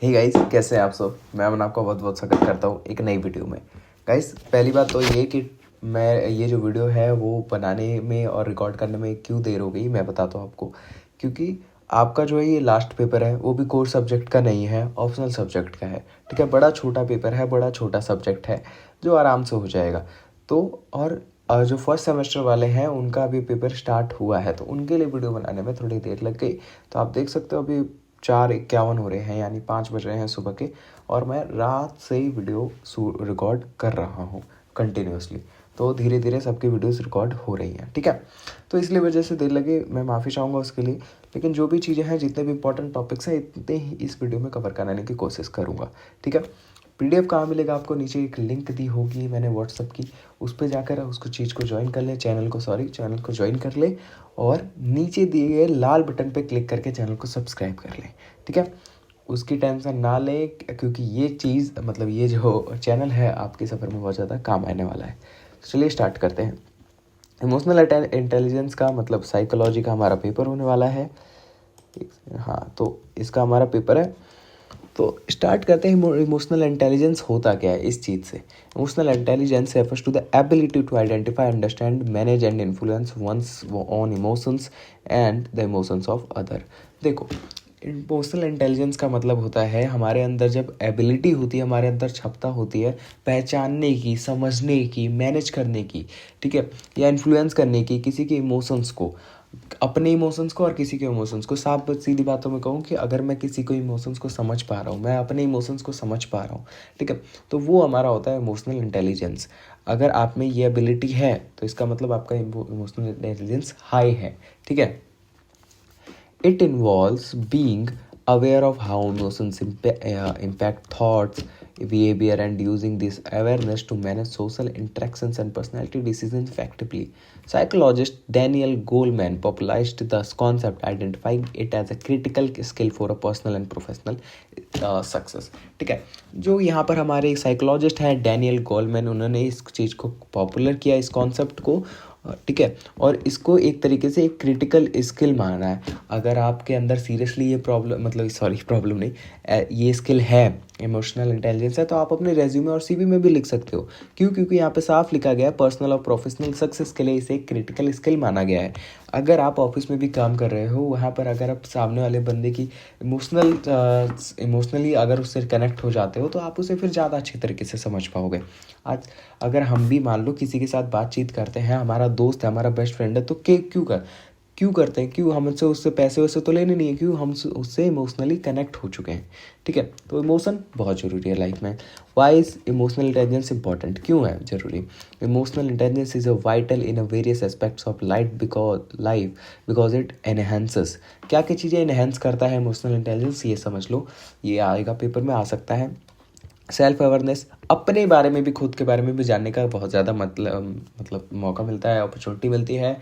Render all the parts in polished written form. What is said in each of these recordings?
Hey guys, कैसे हैं आप सब। मैं अमन आपका बहुत बहुत स्वागत करता हूँ एक नई वीडियो में। गाइस, पहली बात तो ये कि मैं ये जो वीडियो है वो बनाने में और रिकॉर्ड करने में क्यों देर हो गई मैं बताता हूँ आपको। क्योंकि आपका जो है ये लास्ट पेपर है वो भी कोर सब्जेक्ट का नहीं है, ऑप्शनल सब्जेक्ट का है। ठीक है, बड़ा छोटा पेपर है, बड़ा छोटा सब्जेक्ट है जो आराम से हो जाएगा। तो और जो फर्स्ट सेमेस्टर वाले हैं उनका अभी पेपर स्टार्ट हुआ है, तो उनके लिए वीडियो बनाने में थोड़ी देर लग गई। तो आप देख सकते हो अभी 4:51 हो रहे हैं, यानी 5 बज रहे हैं सुबह के, और मैं रात से ही वीडियो रिकॉर्ड कर रहा हूँ कंटिन्यूसली। तो धीरे धीरे सबकी वीडियोस रिकॉर्ड हो रही हैं। ठीक है, तो इसलिए वजह से देर लगे, मैं माफ़ी चाहूँगा उसके लिए। लेकिन जो भी चीज़ें हैं, जितने भी इंपॉर्टेंट टॉपिक्स हैं, इतने ही इस वीडियो में कवर कराने की कोशिश करूँगा। ठीक है, पीडीएफ कहाँ मिलेगा आपको, नीचे एक लिंक दी होगी मैंने व्हाट्सअप की, उस पर जाकर उसको चीज़ को ज्वाइन कर ले, चैनल को ज्वाइन कर ले, और नीचे दिए गए लाल बटन पे क्लिक करके चैनल को सब्सक्राइब कर लें। ठीक है, उसकी टेंशन ना लें, क्योंकि ये चीज़ मतलब ये जो चैनल है आपके सफ़र में बहुत ज़्यादा काम आने वाला है। चलिए स्टार्ट करते हैं। इमोशनल इंटेलिजेंस का मतलब साइकोलॉजी का हमारा पेपर होने वाला है। हाँ, तो इसका हमारा पेपर है। तो स्टार्ट करते हैं। इमोशनल इंटेलिजेंस होता क्या है इस चीज़ से। Emotional intelligence refers to the ability to identify, understand, manage and influence one's own emotions and the emotions of other. देखो, इमोशनल इंटेलिजेंस का मतलब होता है हमारे अंदर जब एबिलिटी होती है, हमारे अंदर क्षमता होती है पहचानने की, समझने की, मैनेज करने की, ठीक है, या इन्फ्लुएंस करने की किसी के इमोशंस को, अपने इमोशंस को और किसी के इमोशंस को। साफ सीधी बातों में कहूँ कि अगर मैं किसी को इमोशंस को समझ पा रहा हूँ, मैं अपने इमोशंस को समझ पा रहा हूँ, ठीक है, तो वो हमारा होता है इमोशनल इंटेलिजेंस। अगर आप में ये एबिलिटी है तो इसका मतलब आपका इमोशनल इंटेलिजेंस हाई है। ठीक है, it involves being aware of how emotions impact thoughts, behavior, and using this awareness to manage social interactions and personality decisions effectively. Psychologist Daniel Goleman popularized the concept, identifying it as a critical skill for a personal and professional success. ठीक है, जो यहाँ पर हमारे psychologist हैं Daniel Goleman, उन्होंने इस चीज़ को पॉपुलर किया, इस कॉन्सेप्ट को। ठीक है, और इसको एक तरीके से एक क्रिटिकल स्किल माना है। अगर आपके अंदर सीरियसली ये प्रॉब्लम मतलब सॉरी प्रॉब्लम नहीं, ये स्किल है, इमोशनल इंटेलिजेंस है, तो आप अपने रेज्यूमे और सीवी में भी लिख सकते हो। क्यों? क्योंकि यहाँ पे साफ लिखा गया है पर्सनल और प्रोफेशनल सक्सेस के लिए इसे एक क्रिटिकल स्किल माना गया है। अगर आप ऑफिस में भी काम कर रहे हो, वहाँ पर अगर आप सामने वाले बंदे की इमोशनली अगर उससे कनेक्ट हो जाते हो तो आप उसे फिर ज़्यादा अच्छी तरीके से समझ पाओगे। आज अगर हम भी मान लो किसी के साथ बातचीत करते हैं, हमारा दोस्त है, हमारा बेस्ट फ्रेंड है, तो क्यों करते हैं? क्यों? हमसे उससे पैसे वैसे तो लेने नहीं है, क्यों? हम उससे इमोशनली कनेक्ट हो चुके हैं। ठीक है, तो इमोशन बहुत ज़रूरी है लाइफ में। Why is emotional intelligence important? क्यों है ज़रूरी? Emotional intelligence is a vital in a various aspects of because it enhances. क्या क्या चीज़ें एनहेंस करता है इमोशनल इंटेलिजेंस, ये समझ लो, ये आएगा पेपर में, आ सकता है। सेल्फ अवेयरनेस, अपने बारे में भी, खुद के बारे में भी जानने का बहुत ज़्यादा मतलब मौका मिलता है, अपॉर्चुनिटी मिलती है,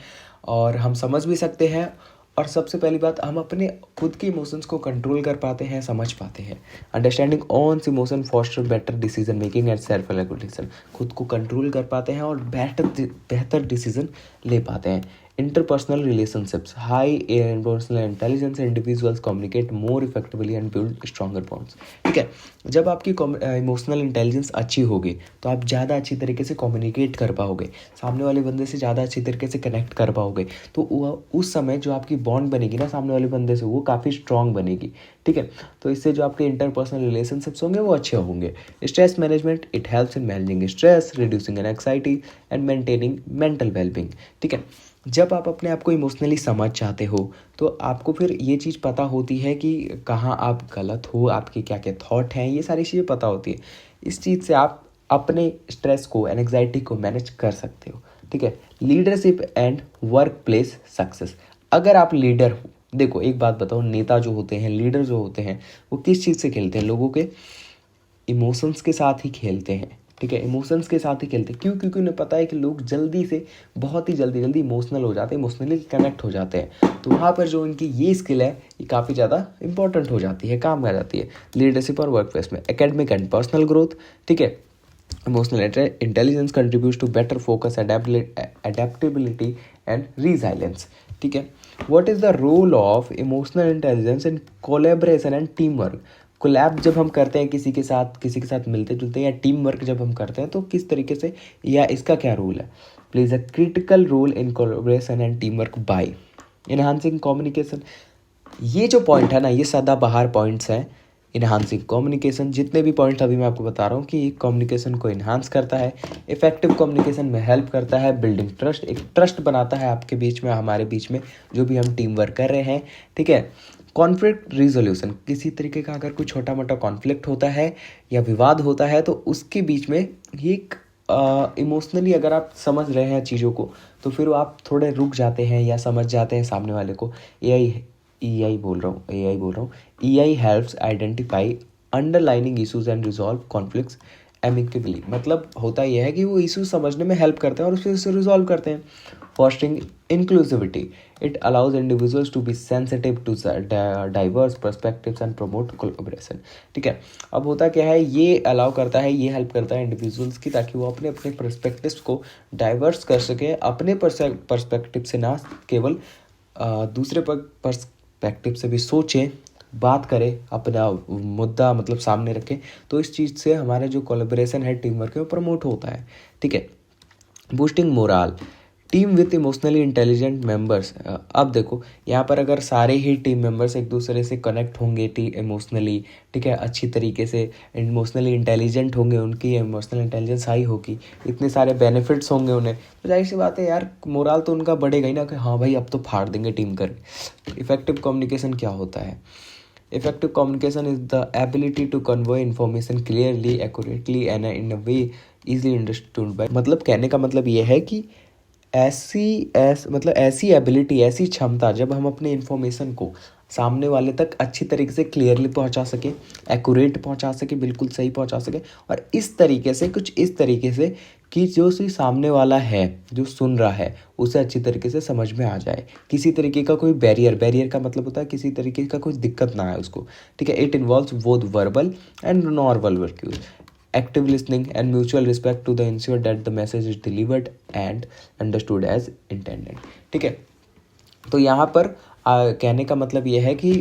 और हम समझ भी सकते हैं। और सबसे पहली बात, हम अपने खुद के इमोशंस को कंट्रोल कर पाते हैं, समझ पाते हैं। Understanding on emotion foster better decision making and self regulation. खुद को कंट्रोल कर पाते हैं और बेहतर डिसीजन ले पाते हैं। Interpersonal relationships, high emotional intelligence individuals communicate more effectively and build stronger bonds. ठीक है, जब आपकी इमोशनल इंटेलिजेंस अच्छी होगी तो आप ज़्यादा अच्छी तरीके से कम्युनिकेट कर पाओगे, सामने वाले बंदे से ज़्यादा अच्छी तरीके से कनेक्ट कर पाओगे। तो उस समय जो आपकी बॉन्ड बनेगी ना सामने वाले बंदे से, वो काफ़ी स्ट्रॉन्ग बनेगी। ठीक है, तो इससे जो आपके इंटरपर्सनल रिलेशनशिप्स होंगे वो अच्छे होंगे। Stress management, it helps in managing stress, reducing anxiety and maintaining mental wellbeing. ठीक है, जब आप अपने आप को इमोशनली समझ जाते हो तो आपको फिर ये चीज़ पता होती है कि कहाँ आप गलत हो, आपके क्या क्या थॉट हैं, ये सारी चीज़ें पता होती है। इस चीज़ से आप अपने स्ट्रेस को, एंग्जाइटी को मैनेज कर सकते हो। ठीक है, leadership and work place success. अगर आप लीडर हो, देखो एक बात बताओ, नेता जो होते हैं, लीडर जो होते हैं, वो किस चीज़ से खेलते हैं? लोगों के इमोशंस के साथ ही खेलते हैं। ठीक है, इमोशंस के साथ ही खेलते हैं। क्यों? क्योंकि उन्हें पता है कि लोग जल्दी से, बहुत ही जल्दी इमोशनल हो जाते हैं, इमोशनली कनेक्ट हो जाते हैं। तो वहाँ पर जो इनकी ये स्किल है ये काफ़ी ज़्यादा इंपॉर्टेंट हो जाती है, काम आ जाती है लीडरशिप और वर्क प्लेस में। एकेडमिक एंड पर्सनल ग्रोथ, ठीक है, emotional intelligence contributes to better focus, adaptability and resilience. ठीक है, what is the role of emotional intelligence in collaboration and team work? Collab जब हम करते हैं किसी के साथ मिलते जुलते हैं, या टीम वर्क जब हम करते हैं, तो किस तरीके से, या इसका क्या रोल है? Plays a critical role in collaboration and team work by enhancing communication. ये जो पॉइंट है ना, ये सदाबहार पॉइंट्स हैं। इन्हांसिंग कम्युनिकेशन, जितने भी पॉइंट्स अभी मैं आपको बता रहा हूँ कि ये कम्युनिकेशन को इन्हांस करता है, इफेक्टिव कम्युनिकेशन में हेल्प करता है, बिल्डिंग ट्रस्ट, एक ट्रस्ट बनाता है आपके बीच में, हमारे बीच में, जो भी हम टीम वर्क कर रहे हैं, ठीक है। कॉन्फ्लिक्ट रिजोल्यूशन, किसी तरीके का अगर कोई छोटा मोटा कॉन्फ्लिक्ट होता है या विवाद होता है, तो उसके बीच में ये एक इमोशनली अगर आप समझ रहे हैं चीज़ों को, तो फिर आप थोड़े रुक जाते हैं या समझ जाते हैं सामने वाले को। ए आई बोल रहा हूँ। E I helps identify underlining issues and resolve conflicts amicably. मतलब होता यह है कि वो इशू समझने में हेल्प करते हैं और उससे उसे रिजॉल्व करते हैं। Fostering inclusivity, it allows individuals to be sensitive to diverse perspectives and promote collaboration, ठीक है। अब होता क्या है, ये अलाउ करता है, ये हेल्प करता है इंडिविजुअल्स की, ताकि वो अपने अपने पर्सपेक्टिव्स को डाइवर्स कर सके, अपने पर्सपेक्टिव से ना केवल दूसरे पर्सपेक्टिव से भी सोचें, बात करें, अपना मुद्दा मतलब सामने रखें। तो इस चीज़ से हमारे जो कोलैबोरेशन है, टीम वर्क है, वो प्रमोट होता है, ठीक है। Boosting morale, team with emotionally intelligent members. अब देखो यहाँ पर अगर सारे ही टीम मेंबर्स एक दूसरे से कनेक्ट होंगे इमोशनली, ठीक है, अच्छी तरीके से इमोशनली इंटेलिजेंट होंगे, उनकी इमोशनल इंटेलिजेंस हाई होगी, इतने सारे बेनिफिट्स होंगे उन्हें, तो जाहिर सी बात है यार, मोराल तो उनका बढ़ेगा ही ना, कि हाँ भाई अब तो फाड़ देंगे टीम कर। इफेक्टिव कम्युनिकेशन क्या होता है? Effective communication is the ability to convey information clearly, accurately and in a way easily understood by। मतलब कहने का मतलब ये है कि ऐसी एबिलिटी, ऐसी क्षमता, जब हम अपने इन्फॉर्मेशन को सामने वाले तक अच्छी तरीके से क्लियरली पहुंचा सके, एक्यूरेट पहुंचा सके, बिल्कुल सही पहुंचा सके, और इस तरीके से, कुछ इस तरीके से कि जो सामने वाला है, जो सुन रहा है, उसे अच्छी तरीके से समझ में आ जाए, किसी तरीके का कोई बैरियर का मतलब होता है किसी तरीके का कोई दिक्कत ना आए उसको, ठीक है। It involves both verbal and non verbal cues, active listening and mutual respect to the ensure that the message is delivered and understood as intended, ठीक है। तो यहाँ पर कहने का मतलब ये है कि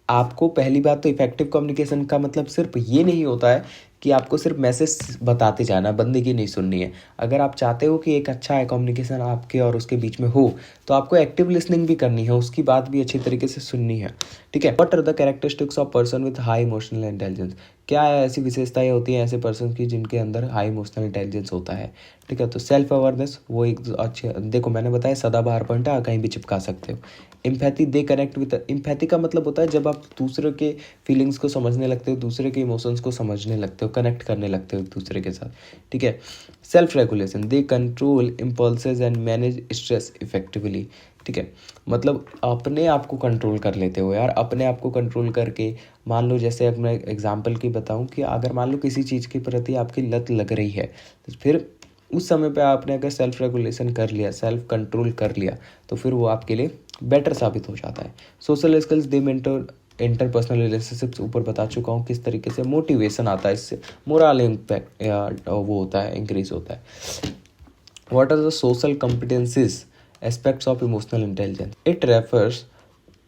आपको पहली बात तो इफेक्टिव कम्युनिकेशन का मतलब सिर्फ ये नहीं होता है कि आपको सिर्फ मैसेज बताते जाना, बंदे की नहीं सुननी है। अगर आप चाहते हो कि एक अच्छा है कम्युनिकेशन आपके और उसके बीच में हो, तो आपको एक्टिव लिसनिंग भी करनी है, उसकी बात भी अच्छी तरीके से सुननी है, ठीक है। What are the characteristics of person with high emotional intelligence? क्या ऐसी विशेषताएं होती हैं ऐसे पर्सन की जिनके अंदर हाई इमोशनल इंटेलिजेंस होता है, ठीक है। तो सेल्फ अवेयरनेस, वो एक अच्छे, देखो मैंने बताया सदाबहार पॉइंट है, कहीं भी चिपका सकते हो। Empathy, they connect with, empathy का मतलब होता है जब आप दूसरे के फीलिंग्स को समझने लगते हो, दूसरे के इमोशंस को समझने लगते हो, कनेक्ट करने लगते हो एक दूसरे के साथ, ठीक है। Self regulation, they control impulses and manage stress effectively, ठीक है। मतलब अपने आप को कंट्रोल कर लेते हो यार, अपने आप को कंट्रोल करके, मान लो जैसे अब मैं एग्जांपल की बताऊं कि अगर मान लो किसी चीज़ के प्रति आपकी लत लग रही है, तो फिर उस समय पे आपने अगर सेल्फ रेगुलेशन कर लिया, सेल्फ कंट्रोल कर लिया, तो फिर वो आपके लिए बेटर साबित हो जाता है। सोशल स्किल्स, दे मेंटर इंटरपर्सनल रिलेशनशिप्स, ऊपर बता चुका हूँ किस तरीके से मोटिवेशन आता है, इससे मोरल इम्पैक्ट वो होता है, इंक्रीज होता है। What are the social competencies aspects of emotional intelligence? It refers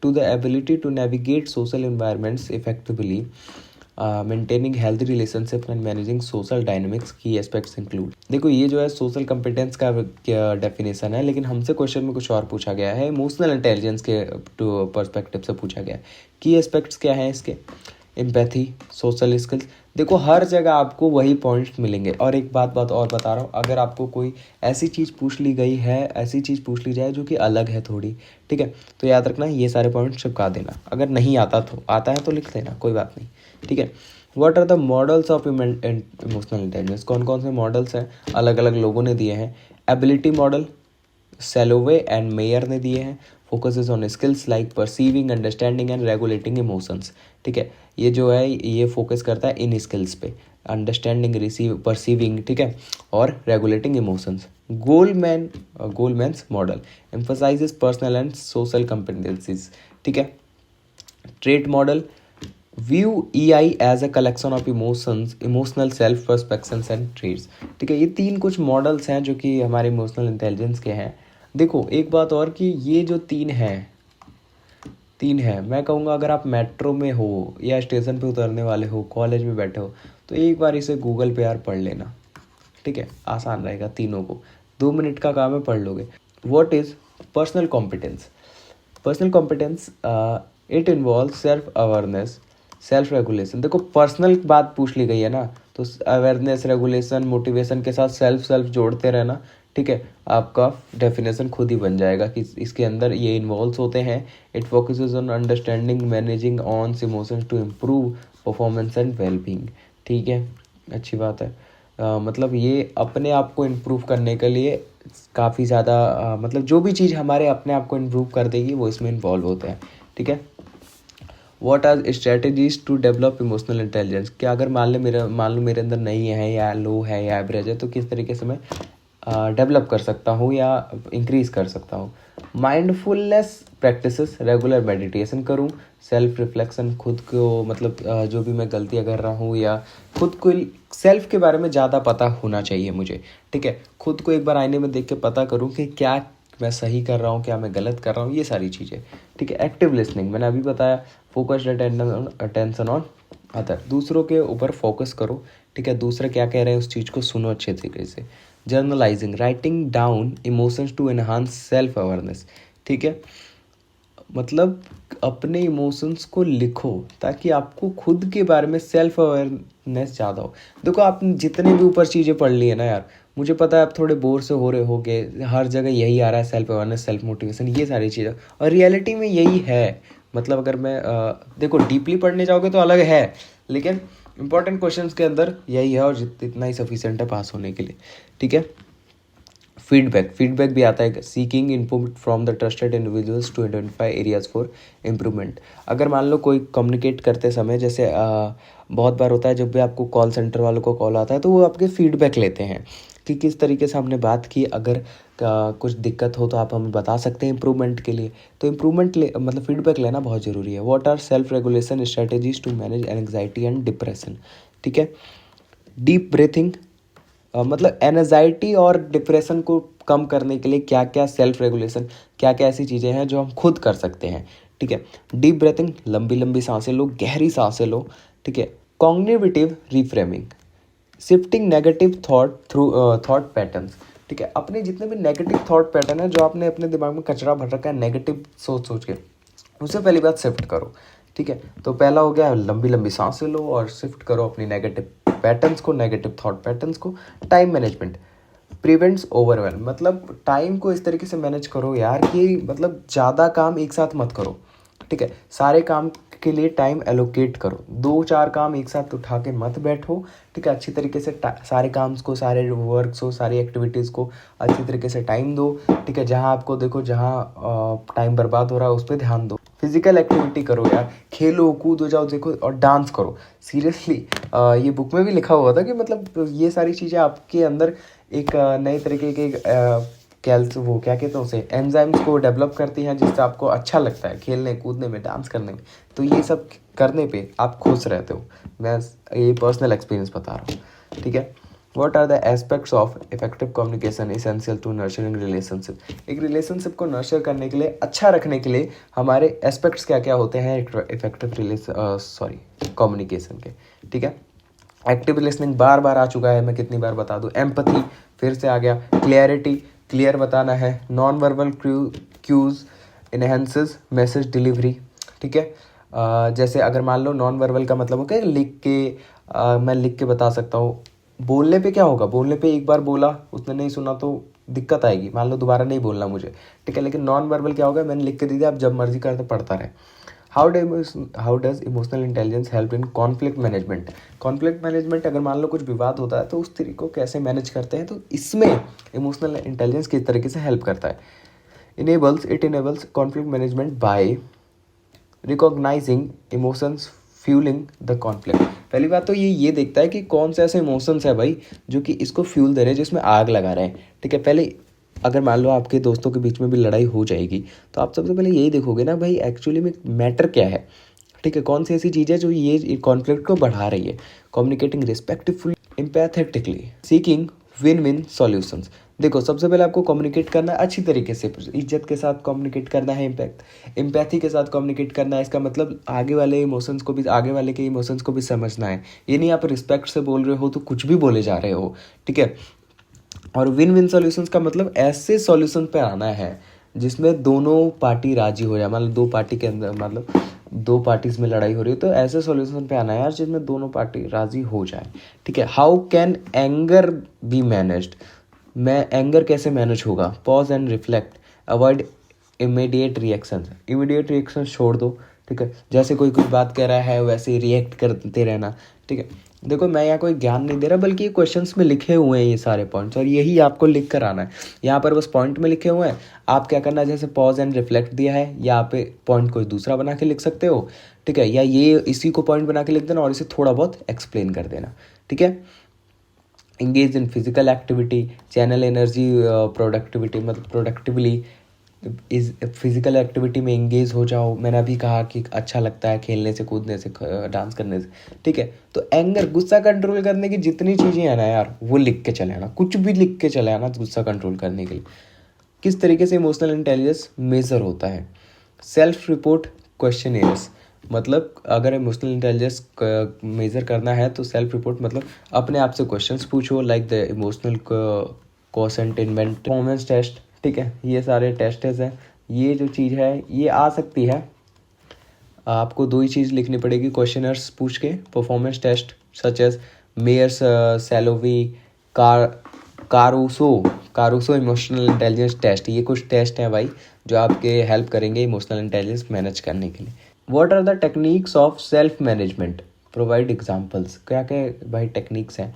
to the ability to navigate social environments effectively, maintaining healthy relationships and managing social dynamics. Key aspects include, देखो ये जो है social competence का definition है, लेकिन हमसे question में कुछ और पूछा गया है, इमोशनल इंटेलिजेंस के पर्सपेक्टिव से पूछा गया है। की एस्पेक्ट्स क्या हैं इसके? एम्पैथी, सोशल स्किल्स, देखो हर जगह आपको वही पॉइंट्स मिलेंगे। और एक बात और बता रहा हूँ, अगर आपको कोई ऐसी चीज़ पूछ ली गई है, ऐसी चीज़ पूछ ली जाए जो कि अलग है थोड़ी, ठीक है, तो याद रखना ये सारे पॉइंट्स चिपका देना। अगर नहीं आता तो आता है तो लिख देना, कोई बात नहीं, ठीक है। What are the models of emotional intelligence? कौन कौन से मॉडल्स हैं? अलग अलग लोगों ने दिए हैं। Ability model Salovey and Mayer ने दिए हैं। Focuses on skills like perceiving, understanding and regulating emotions, ठीक है। ये जो है ये फोकस करता है इन स्किल्स पे, अंडरस्टैंडिंग, परसीविंग, ठीक है, और regulating emotions. Goleman's model emphasizes personal and social competencies, ठीक है। Trait model view EI as a collection of emotions, emotional self perceptions and traits, ठीक है। ये तीन कुछ मॉडल्स हैं जो कि हमारे इमोशनल इंटेलिजेंस के हैं। देखो एक बात और कि ये जो तीन हैं, 3 है। मैं कहूँगा अगर आप मेट्रो में हो या स्टेशन पे उतरने वाले हो, कॉलेज में बैठे हो, तो एक बार इसे गूगल पे यार पढ़ लेना, ठीक है। आसान रहेगा तीनों को, 2 मिनट का काम है, पढ़ लोगे। What is personal competence? Personal competence it involve self awareness, self regulation. देखो पर्सनल बात पूछ ली गई है ना, तो अवेयरनेस, रेगुलेशन, मोटिवेशन के साथ सेल्फ सेल्फ जोड़ते रहना, ठीक है। आपका डेफिनेशन खुद ही बन जाएगा कि इसके अंदर ये इन्वॉल्व होते हैं। It focuses on understanding, managing on emotions to improve performance and wellbeing, ठीक है। अच्छी बात है। मतलब ये अपने आप को इम्प्रूव करने के लिए काफ़ी ज़्यादा मतलब जो भी चीज़ हमारे अपने आप को इम्प्रूव कर देगी वो इसमें इन्वॉल्व होते हैं, ठीक है। What are strategies to develop emotional intelligence? क्या अगर मान लो मेरे अंदर नहीं है या लो है या एवरेज है, तो किस तरीके से मैं डेवलप कर सकता हूँ या इंक्रीज़ कर सकता हूँ? माइंडफुलनेस प्रैक्टिसेस, रेगुलर मेडिटेशन करूँ, सेल्फ रिफ्लेक्शन, खुद को मतलब जो भी मैं गलतियाँ कर रहा हूँ या खुद को सेल्फ के बारे में ज़्यादा पता होना चाहिए मुझे, ठीक है। खुद को एक बार आईने में देख के पता करूँ कि क्या मैं सही कर रहा हूँ, क्या मैं गलत कर रहा हूँ, ये सारी चीज़ें, ठीक है। एक्टिव लिसनिंग मैंने अभी बताया। फोकस्ड अटेंशन ऑन अदर, दूसरों के ऊपर फोकस करो, ठीक है। दूसरे क्या कह रहे हैं उस चीज़ को सुनो अच्छे तरीके से। Journalising, writing down emotions to enhance self awareness, ठीक है। मतलब अपने इमोशंस को लिखो ताकि आपको खुद के बारे में सेल्फ अवेयरनेस ज़्यादा हो। देखो आपने जितने भी ऊपर चीज़ें पढ़ ली है ना यार, मुझे पता है आप थोड़े बोर से हो रहे होगे, हर जगह यही आ रहा है, सेल्फ अवेयरनेस, सेल्फ मोटिवेशन, ये सारी चीज़ें, और रियलिटी में यही है। मतलब अगर मैं देखो डीपली पढ़ने जाओगे तो अलग है, लेकिन इंपॉर्टेंट क्वेश्चंस के अंदर यही है और इतना ही सफिशिएंट है पास होने के लिए, ठीक है। फीडबैक भी आता है। Seeking input from the trusted individuals to identify areas for improvement. अगर मान लो कोई कम्युनिकेट करते समय, जैसे बहुत बार होता है जब भी आपको कॉल सेंटर वालों को कॉल आता है तो वो आपके फीडबैक लेते हैं कि किस तरीके से हमने बात की, अगर कुछ दिक्कत हो तो आप हमें बता सकते हैं इम्प्रूवमेंट के लिए। तो मतलब फीडबैक लेना बहुत ज़रूरी है। What are self regulation strategies to manage anxiety and depression, ठीक है। डीप ब्रीथिंग, मतलब एनजाइटी और डिप्रेशन को कम करने के लिए क्या क्या सेल्फ रेगुलेशन, क्या क्या ऐसी चीज़ें हैं जो हम खुद कर सकते हैं, ठीक है। डीप ब्रीथिंग, लंबी लंबी सांसें लो, गहरी सांसें लो, ठीक है। Cognitive reframing, shifting negative thought patterns, ठीक है। अपने जितने भी नेगेटिव थॉट पैटर्न है जो आपने अपने दिमाग में कचरा भर रखा है नेगेटिव सोच के, उससे पहली बात शिफ्ट करो, ठीक है। तो पहला हो गया लंबी लंबी सांसें लो और शिफ्ट करो अपनी नेगेटिव पैटर्न्स को, नेगेटिव थॉट पैटर्न्स को। टाइम मैनेजमेंट प्रिवेंट्स ओवरवेल्म, मतलब टाइम को इस तरीके से मैनेज करो यार कि मतलब ज़्यादा काम एक साथ मत करो, ठीक है। सारे काम के लिए टाइम एलोकेट करो, 2-4 काम एक साथ उठा के मत बैठो, ठीक है। अच्छी तरीके से सारे काम को, सारे वर्क्स को, सारी एक्टिविटीज़ को अच्छी तरीके से टाइम दो, ठीक है। जहाँ आपको देखो जहाँ टाइम बर्बाद हो रहा है उस पर ध्यान दो। फिजिकल एक्टिविटी करो यार, खेलो कूदो जाओ देखो और डांस करो। सीरियसली ये बुक में भी लिखा हुआ था कि मतलब ये सारी चीज़ें आपके अंदर एक नए तरीके के वो क्या कहते हैं उसे, एंजाइम्स को डेवलप करती हैं जिससे आपको अच्छा लगता है खेलने कूदने में, डांस करने में। तो ये सब करने पे आप खुश रहते हो। मैं ये पर्सनल एक्सपीरियंस बता रहा हूँ, ठीक है। What are the aspects of effective communication essential to nurturing relationship? एक रिलेशनशिप को नर्चर करने के लिए, अच्छा रखने के लिए हमारे एस्पेक्ट्स क्या क्या होते हैं इफेक्टिव कम्युनिकेशन के, ठीक है। एक्टिव लिसनिंग बार बार आ चुका है, मैं कितनी बार बता दूं। एम्पैथी फिर से आ गया। क्लियरिटी, क्लियर बताना है। Non verbal cues enhances message delivery, ठीक है। जैसे अगर मान लो नॉन वर्बल का मतलब हो क्या, लिख के मैं लिख के बता सकता हूँ। बोलने पे क्या होगा, बोलने पे एक बार बोला उसने नहीं सुना तो दिक्कत आएगी, मान लो दोबारा नहीं बोलना मुझे, ठीक है। लेकिन नॉन वर्बल क्या होगा, मैंने लिख के दे दिया, आप जब मर्जी करते पढ़ता रहे। How does emotional intelligence help in conflict management? Conflict management, अगर मान लो कुछ विवाद होता है तो उस तरीके को कैसे मैनेज करते हैं, तो इसमें इमोशनल इंटेलिजेंस किस तरीके से हेल्प करता है। Enables conflict management by recognising emotions fuelling the conflict. पहली बात तो ये देखता है कि कौन से ऐसे इमोशंस है भाई जो कि इसको फ्यूल दे रहे हैं, जिसमें आग लगा रहे हैं, ठीक है। पहले अगर मान लो आपके दोस्तों के बीच में भी लड़ाई हो जाएगी तो आप सबसे पहले यही देखोगे ना भाई एक्चुअली में मैटर क्या है, ठीक है। कौन सी ऐसी चीज़ है जो ये कॉन्फ्लिक्ट को बढ़ा रही है। Communicating respectfully, empathetically, seeking win win solutions. देखो सबसे पहले आपको कम्युनिकेट करना है अच्छी तरीके से, इज्जत के साथ कम्युनिकेट करना है, एम्पैथी के साथ कम्युनिकेट करना है। इसका मतलब आगे वाले के इमोशंस को भी समझना है। ये नहीं आप रिस्पेक्ट से बोल रहे हो तो कुछ भी बोले जा रहे हो, ठीक है। और विन विन सॉल्यूशंस का मतलब ऐसे सॉल्यूशन पे आना है जिसमें दोनों पार्टी राजी हो जाए, मतलब दो पार्टी के अंदर, मतलब दो पार्टीज में लड़ाई हो रही है तो ऐसे सॉल्यूशन पे आना है यार जिसमें दोनों पार्टी राजी हो जाए, ठीक है। How can anger be managed, मैं एंगर कैसे मैनेज होगा? Pause and reflect, avoid immediate reaction छोड़ दो, ठीक है। जैसे कोई कुछ बात कह रहा है वैसे रिएक्ट करते रहना, ठीक है। देखो मैं यहाँ कोई ज्ञान नहीं दे रहा, बल्कि ये क्वेश्चंस में लिखे हुए हैं ये सारे पॉइंट्स, और यही आपको लिख कर आना है। यहाँ पर बस पॉइंट में लिखे हुए हैं, आप क्या करना है, जैसे पॉज एंड रिफ्लेक्ट दिया है, यहाँ पे पॉइंट कोई दूसरा बना के लिख सकते हो, ठीक है, या ये इसी को पॉइंट बना के लिख देना और इसे थोड़ा बहुत एक्सप्लेन कर देना, ठीक है। Engage in physical activity, channel energy productivity, मतलब प्रोडक्टिवली इस फिजिकल एक्टिविटी में इंगेज हो जाओ। मैंने अभी कहा कि अच्छा लगता है खेलने से, कूदने से, डांस करने से, ठीक है। तो एंगर, गुस्सा कंट्रोल करने की जितनी चीज़ें हैं ना यार, वो लिख के चले आना, कुछ भी लिख के चले आना गुस्सा कंट्रोल करने के लिए। किस तरीके से इमोशनल इंटेलिजेंस मेजर होता है? सेल्फ रिपोर्ट क्वेश्चनियर्स, मतलब अगर इमोशनल इंटेलिजेंस मेजर करना है तो सेल्फ रिपोर्ट मतलब अपने आप से क्वेश्चंस पूछो, like the emotional quotient invent, performance test, ठीक है। ये सारे टेस्ट्स हैं। ये जो चीज़ है ये आ सकती है, आपको दो ही चीज़ लिखनी पड़ेगी क्वेश्चनर्स पूछ के, performance test such as Mayer's Salovey Caruso emotional intelligence test. ये कुछ टेस्ट हैं भाई जो आपके हेल्प करेंगे इमोशनल इंटेलिजेंस मैनेज करने के लिए। What are the techniques of self management, provide examples. क्या क्या भाई टेक्निक्स हैं?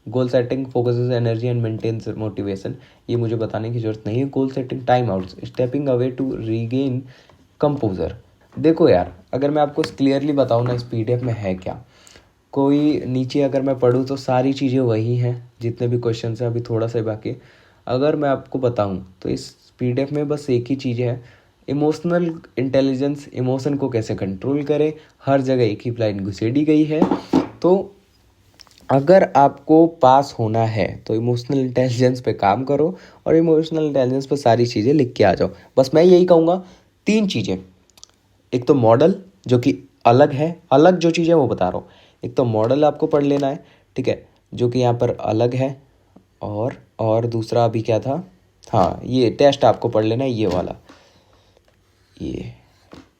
Goal setting focuses energy and maintains motivation, ये मुझे बताने की जरूरत नहीं है। Goal setting, time outs, stepping away to regain composure. देखो यार अगर मैं आपको क्लियरली बताऊँ ना इस पीडीएफ में है क्या, कोई नीचे अगर मैं पढ़ूँ तो सारी चीज़ें वही हैं, जितने भी क्वेश्चन हैं, अभी थोड़ा सा बाकी। अगर मैं आपको बताऊँ तो इस पीडीएफ में बस एक ही चीज़ है, इमोशनल इंटेलिजेंस, इमोशन को कैसे कंट्रोल करें, हर जगह एक ही लाइन घुसेड़ी गई है। तो अगर आपको पास होना है तो इमोशनल इंटेलिजेंस पे काम करो और इमोशनल इंटेलिजेंस पे सारी चीज़ें लिख के आ जाओ। बस मैं यही कहूँगा, तीन चीज़ें, एक तो मॉडल जो कि अलग है, अलग जो चीज़ है वो बता रहा हूँ। एक तो मॉडल आपको पढ़ लेना है, ठीक है, जो कि यहाँ पर अलग है। और दूसरा अभी क्या था, हाँ ये टेस्ट आपको पढ़ लेना है, ये वाला, ये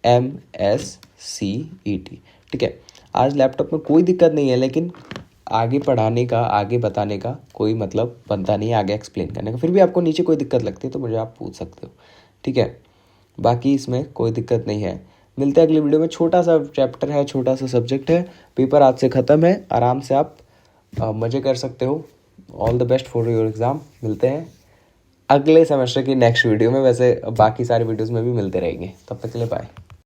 MSCET, ठीक है। आज लैपटॉप में कोई दिक्कत नहीं है, लेकिन आगे पढ़ाने का, आगे बताने का कोई मतलब बनता नहीं है, आगे एक्सप्लेन करने का। फिर भी आपको नीचे कोई दिक्कत लगती है तो मुझे आप पूछ सकते हो, ठीक है। बाकी इसमें कोई दिक्कत नहीं है। मिलते हैं अगली वीडियो में। छोटा सा चैप्टर है, छोटा सा सब्जेक्ट है, पेपर आज से ख़त्म है, आराम से आप मज़े कर सकते हो। All the best for your exam. मिलते हैं अगले सेमेस्टर की नेक्स्ट वीडियो में। वैसे बाकी सारे वीडियोज़ में भी मिलते रहेंगे, तब तक के लिए बाय।